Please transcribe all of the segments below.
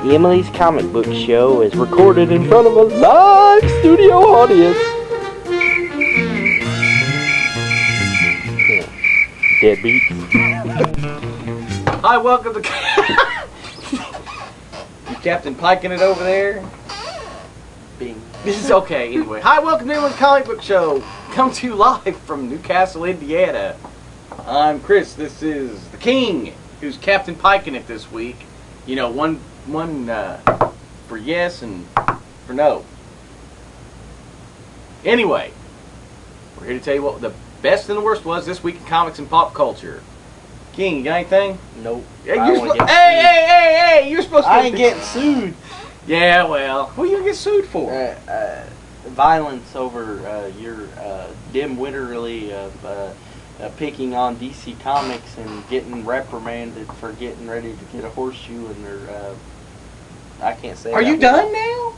Emily's Comic Book Show is recorded in front of a live studio audience. Deadbeats. Hi, welcome to you Captain Piking it over there. Bing. This is okay anyway. Hi, welcome to Emily's Comic Book Show. Come to you live from Newcastle, Indiana. I'm Chris. This is the King, who's Captain Piking it this week. You know, one for yes and for no. Anyway, we're here to tell you what the best and the worst was this week in comics and pop culture. King, you got anything? Nope. Yeah, hey! You're supposed to. I ain't getting sued. Yeah, well, who are you gonna get sued for? Violence over your dim-witterly of picking on DC Comics and getting reprimanded for getting ready to get a horseshoe in their. I can't say. Are you done now?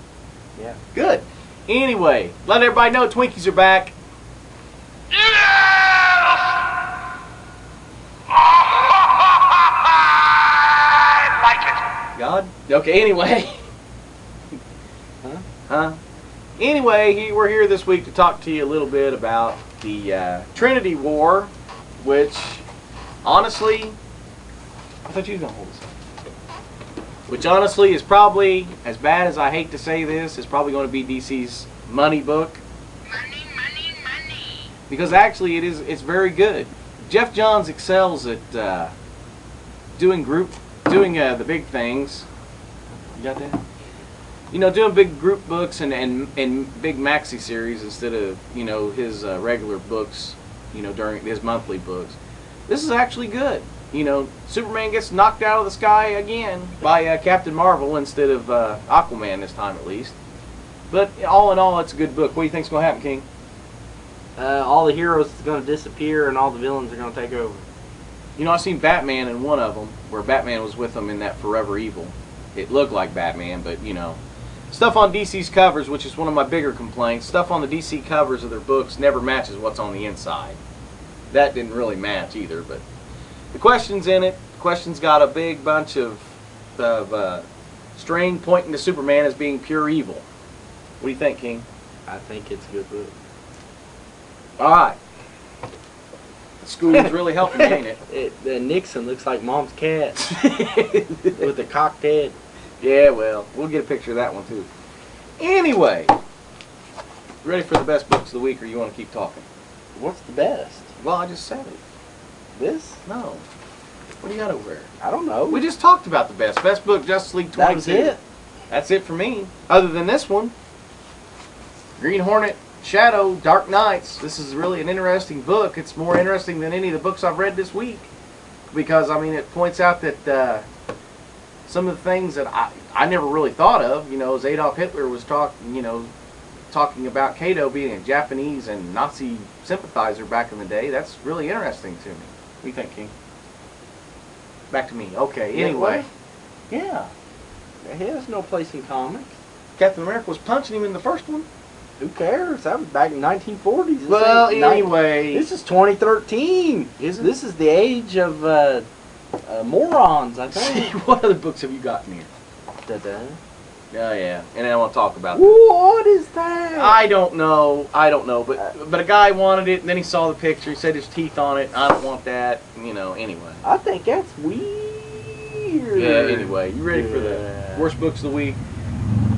Yeah. Good. Anyway, let everybody know Twinkies are back. I like it. God? Okay, anyway. Huh? Anyway, we're here this week to talk to you a little bit about the Trinity War, which, honestly, I thought you were going to hold this up. Which, honestly, is probably, as bad as I hate to say this, is probably going to be DC's money book. Money, money, money. Because actually, it's very good. Jeff Johns excels at doing the big things. You got that? You know, doing big group books and big maxi series instead of, you know, his regular books, you know, during his monthly books. This is actually good. You know, Superman gets knocked out of the sky again by Captain Marvel instead of Aquaman this time at least. But all in all, it's a good book. What do you think's going to happen, King? All the heroes are going to disappear and all the villains are going to take over. You know, I've seen Batman in one of them, where Batman was with them in that Forever Evil. It looked like Batman, but, you know. Stuff on DC's covers, which is one of my bigger complaints, stuff on the DC covers of their books never matches what's on the inside. That didn't really match either, but the question's in it. The question's got a big bunch of string pointing to Superman as being pure evil. What do you think, King? I think it's a good book. Alright. School is really helping, ain't it? The NIXON looks like Mom's cat with a cocked head. Yeah, well, we'll get a picture of that one too. Anyway, ready for the best books of the week, or you want to keep talking? What's the best? Well, I just said it. This? No. What do you got over there? I don't know. We just talked about the best. Best book, Justice League 22. That's it? That's it for me. Other than this one. Green Hornet, Shadow, Dark Knights. This is really an interesting book. It's more interesting than any of the books I've read this week. Because, I mean, it points out that some of the things that I never really thought of, you know, as Adolf Hitler was talking about Cato being a Japanese and Nazi sympathizer back in the day. That's really interesting to me. What do you think, King? Back to me. Okay, anyway. Yeah. He has no place in comics. Captain America was punching him in the first one. Who cares? That was back in 1940s. Well, anyway. This is 2013. This is the age of morons, I think. What other books have you got in here? Da-da. Oh, yeah. And I want to talk about What is that? I don't know. But a guy wanted it, and then he saw the picture. He said there's teeth on it. I don't want that. You know, anyway. I think that's weird. Yeah, anyway. You ready for the worst books of the week?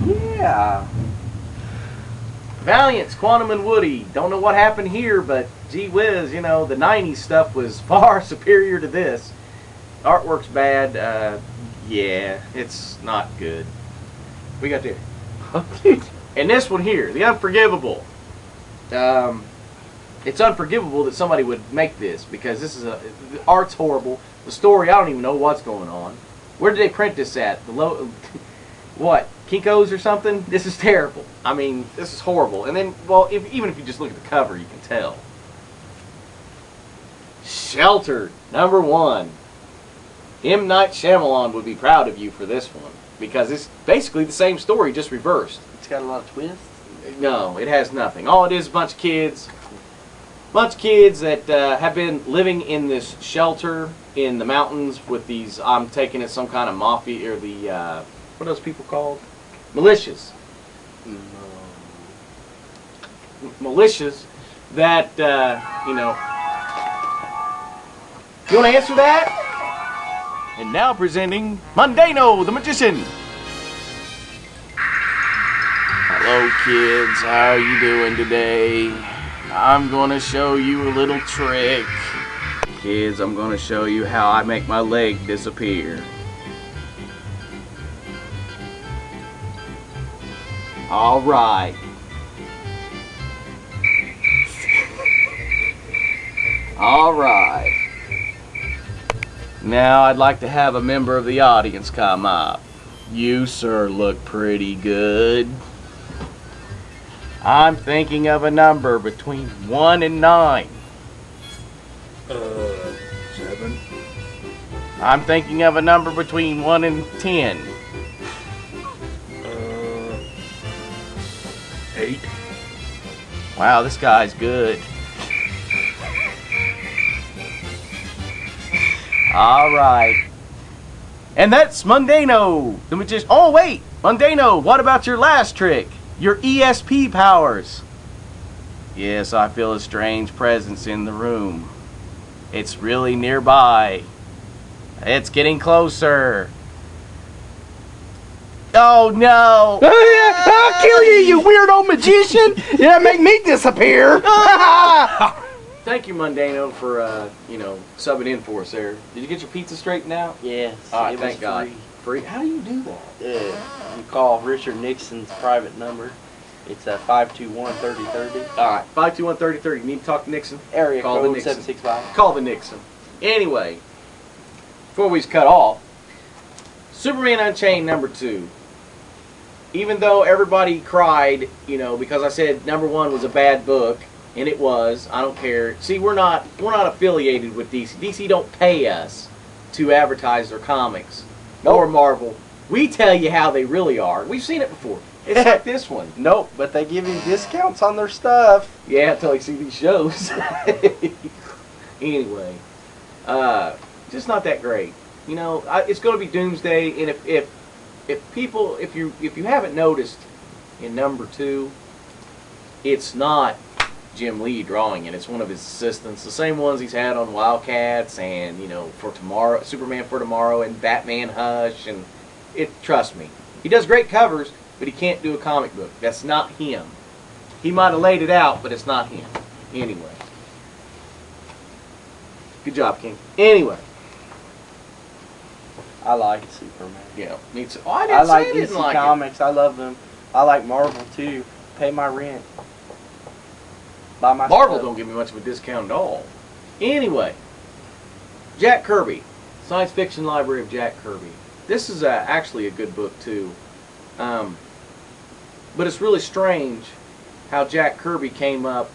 Yeah. Valiant's Quantum and Woody. Don't know what happened here, but gee whiz, you know, the 90s stuff was far superior to this. Artwork's bad. Yeah, it's not good. We got there. And this one here, The Unforgivable. It's unforgivable that somebody would make this, because this is the art's horrible. The story, I don't even know what's going on. Where did they print this at? What? Kinko's or something? This is terrible. I mean, this is horrible. And then, well, even if you just look at the cover, you can tell. Sheltered, #1. M. Night Shyamalan would be proud of you for this one, because it's basically the same story, just reversed. It's got a lot of twists. No, it has nothing. All it is a bunch of kids Bunch of kids that have been living in this shelter in the mountains with these, I'm taking it some kind of mafia, or the, what are those people called? Militias. Militias that, you know. You want to answer that? And now presenting Mundano, the magician. Hello kids, how are you doing today? I'm going to show you a little trick. Kids, I'm going to show you how I make my leg disappear. Alright. Alright. Now I'd like to have a member of the audience come up. You, sir, look pretty good. I'm thinking of a number between 1 and 9. 7. I'm thinking of a number between 1 and 10. 8. Wow, this guy's good. Alright. And that's Mundano, the magician. Oh, wait! Mundano, what about your last trick? Your ESP powers. Yes, I feel a strange presence in the room. It's really nearby. It's getting closer. Oh no! I'll kill you, you weirdo magician! Yeah, make me disappear! Thank you, Mundano, for you know, subbing in for us there. Did you get your pizza straightened out? Yes. All right, it thank was God. Free? How do you do that? You call Richard Nixon's private number. It's 521-3030. All right, 521-3030. You need to talk to Nixon? Area Call the code Nixon. 765. Call the Nixon. Anyway, before we cut off, Superman Unchained #2. Even though everybody cried, you know, because I said #1 was a bad book, and it was. I don't care. See, we're not affiliated with DC. DC don't pay us to advertise their comics or Marvel. We tell you how they really are. We've seen it before. It's like this one. Nope, but they give you discounts on their stuff. Yeah, until you see these shows. Anyway, just not that great. You know, it's going to be Doomsday, and if you haven't noticed, in #2, it's not Jim Lee drawing it. It's one of his assistants, the same ones he's had on Wildcats and, you know, for tomorrow, Superman for Tomorrow, and Batman Hush, and trust me, he does great covers, but he can't do a comic book. That's not him. He might have laid it out, but it's not him. Anyway. Good job, King. Anyway. I like Superman. Yeah, me too. Oh, I didn't say like I DC didn't like Comics. I love them. I like Marvel too. Pay my rent. Buy my Marvel stuff. don't give me much of a discount at all. Anyway, Jack Kirby, Science Fiction Library of Jack Kirby. This is actually a good book too, but it's really strange how Jack Kirby came up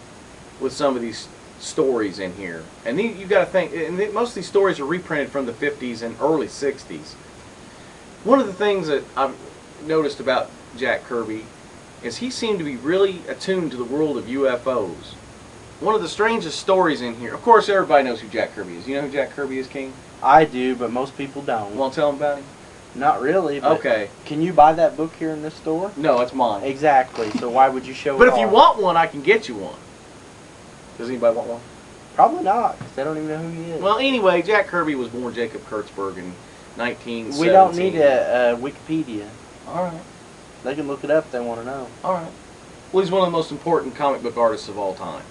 with some of these stories in here. And you got to think, and most of these stories are reprinted from the 50s and early 60s. One of the things that I've noticed about Jack Kirby is he seemed to be really attuned to the world of UFOs. One of the strangest stories in here, of course everybody knows who Jack Kirby is. You know who Jack Kirby is, King? I do, but most people don't. Want to tell them about him? Not really. But Okay. Can you buy that book here in this store? No, it's mine. Exactly. So why would you show But it if you off? want one, I can get you one. Does anybody want one? Probably not, because they don't even know who he is. Well, anyway, Jack Kirby was born Jacob Kurtzberg in 1917. We don't need a Wikipedia. All right. They can look it up if they want to know. All right. Well, he's one of the most important comic book artists of all time.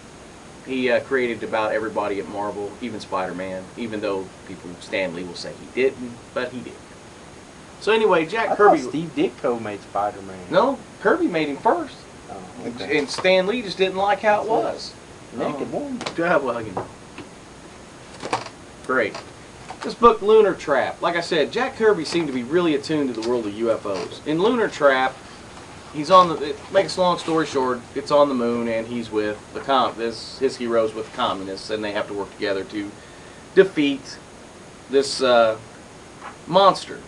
He created about everybody at Marvel, even Spider-Man, even though people, Stan Lee will say he didn't, but he did. So anyway, Jack I Kirby... thought Steve Ditko made Spider-Man. No, Kirby made him first. Oh, okay. And Stan Lee just didn't like how it was. Naked woman. Well, you know. Great. This book, Lunar Trap. Like I said, Jack Kirby seemed to be really attuned to the world of UFOs. In Lunar Trap, he's on the... It makes a long story short, it's on the moon, and he's with his heroes with the communists, and they have to work together to defeat this monster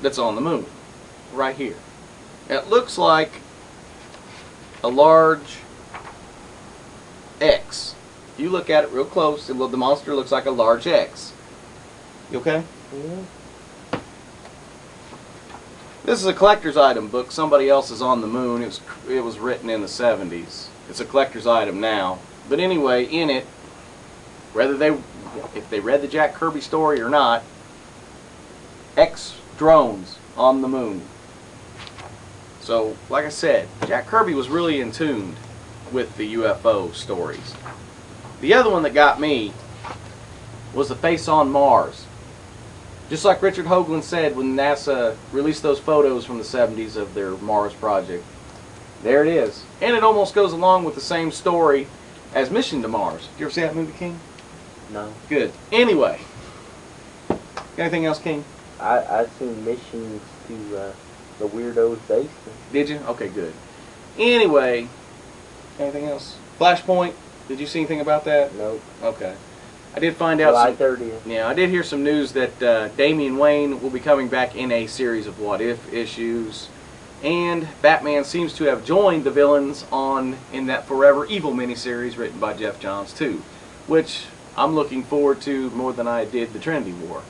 that's on the moon, right here. It looks like a large X If you look at it real close, the monster looks like a large X. You okay? Yeah. This is a collector's item book. Somebody else is on the moon. It was written in the 70s. It's a collector's item now. But anyway, in it, if they read the Jack Kirby story or not, X drones on the moon. So, like I said, Jack Kirby was really in tune with the UFO stories. The other one that got me was the face on Mars. Just like Richard Hoagland said when NASA released those photos from the 70s of their Mars project. There it is. And it almost goes along with the same story as Mission to Mars. Did you ever see that movie, King? No. Good. Anyway. Anything else, King? I've seen missions to the Weirdo's basement. Did you? Okay, good. Anyway, anything else? Flashpoint, did you see anything about that? Nope. Okay. I did find out July 30th. Yeah, I did hear some news that Damian Wayne will be coming back in a series of What If issues. And Batman seems to have joined the villains in that Forever Evil miniseries written by Jeff Johns too, which I'm looking forward to more than I did the Trinity War.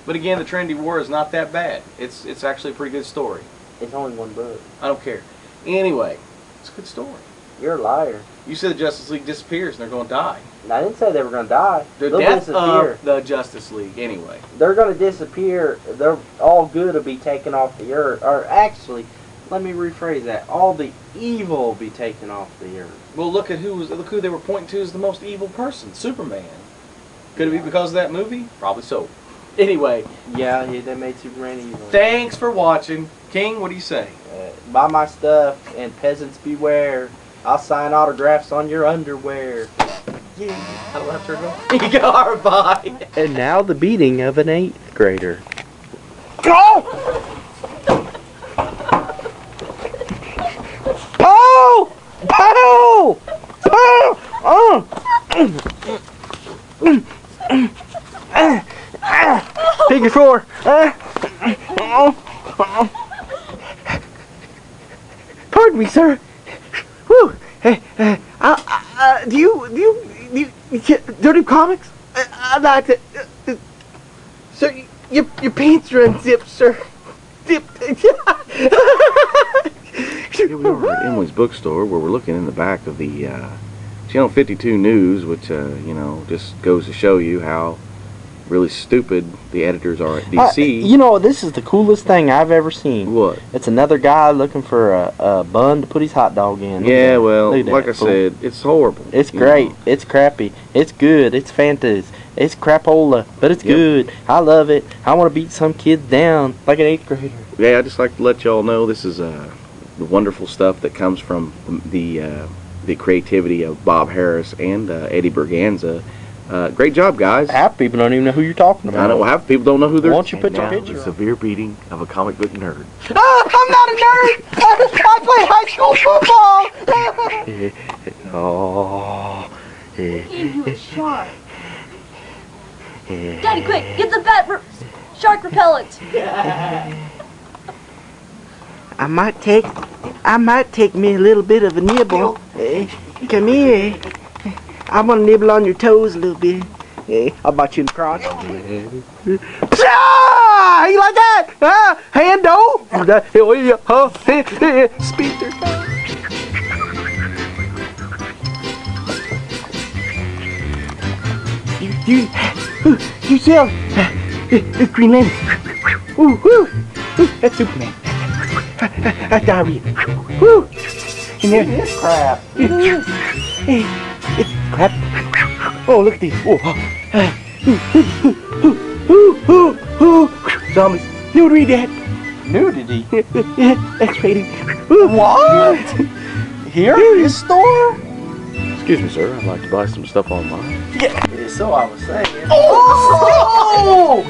But again, the Trinity War is not that bad. It's actually a pretty good story. It's only one book. I don't care. Anyway, it's a good story. You're a liar. You said the Justice League disappears and they're going to die. I didn't say they were going to die. The They'll death disappear. of the Justice League, anyway. They're going to disappear. They're all good will be taken off the earth. Or actually, let me rephrase that. All the evil will be taken off the earth. Well, look who they were pointing to as the most evil person, Superman. Could it be because of that movie? Probably so. Anyway. Yeah, they made Superman evil. Thanks for watching. King, what do you say? Buy my stuff and peasants beware. I'll sign autographs on your underwear. Yeah. I don't have to go. Bye. And now the beating of an 8th grader. Oh! Pow! Pow! Pow! Take your floor. Pardon me, sir. Whew. Do you dirty comics? I'd like to. Sir, your pants are unzipped, sir. Zipped. Here we are at Emily's bookstore, where we're looking in the back of the Channel 52 News, which just goes to show you how really stupid the editors are at DC. You know, this is the coolest thing I've ever seen. What? It's another guy looking for a bun to put his hot dog in. Yeah, well, like I said, it's horrible. It's great. It's crappy. It's good. It's fantasy. It's crapola, but it's good. I love it. I want to beat some kids down like an 8th grader. Yeah, I'd just like to let y'all know this is the wonderful stuff that comes from the creativity of Bob Harris and Eddie Berganza. Great job, guys. Half people don't even know who you're talking about. I know half people don't know who they're. Why don't you put your picture the on? severe beating of a comic book nerd. I'm not a nerd. I play high school football. Oh. You a shark. Daddy, quick, get the shark repellent. I might take me a little bit of a nibble. Come here. I'm gonna nibble on your toes a little bit. How about you in the crotch? You like that? Hando? Speeder. You sell Green Lantern. Ooh, woo. That's Superman. That's diarrhea. Woo. And there. This crap. It's crap. Oh, look at these. Zombies. You read that? Nudity. X-rated. What? Here? This store? Excuse me, sir. I'd like to buy some stuff online. Yeah, so I was saying. Oh!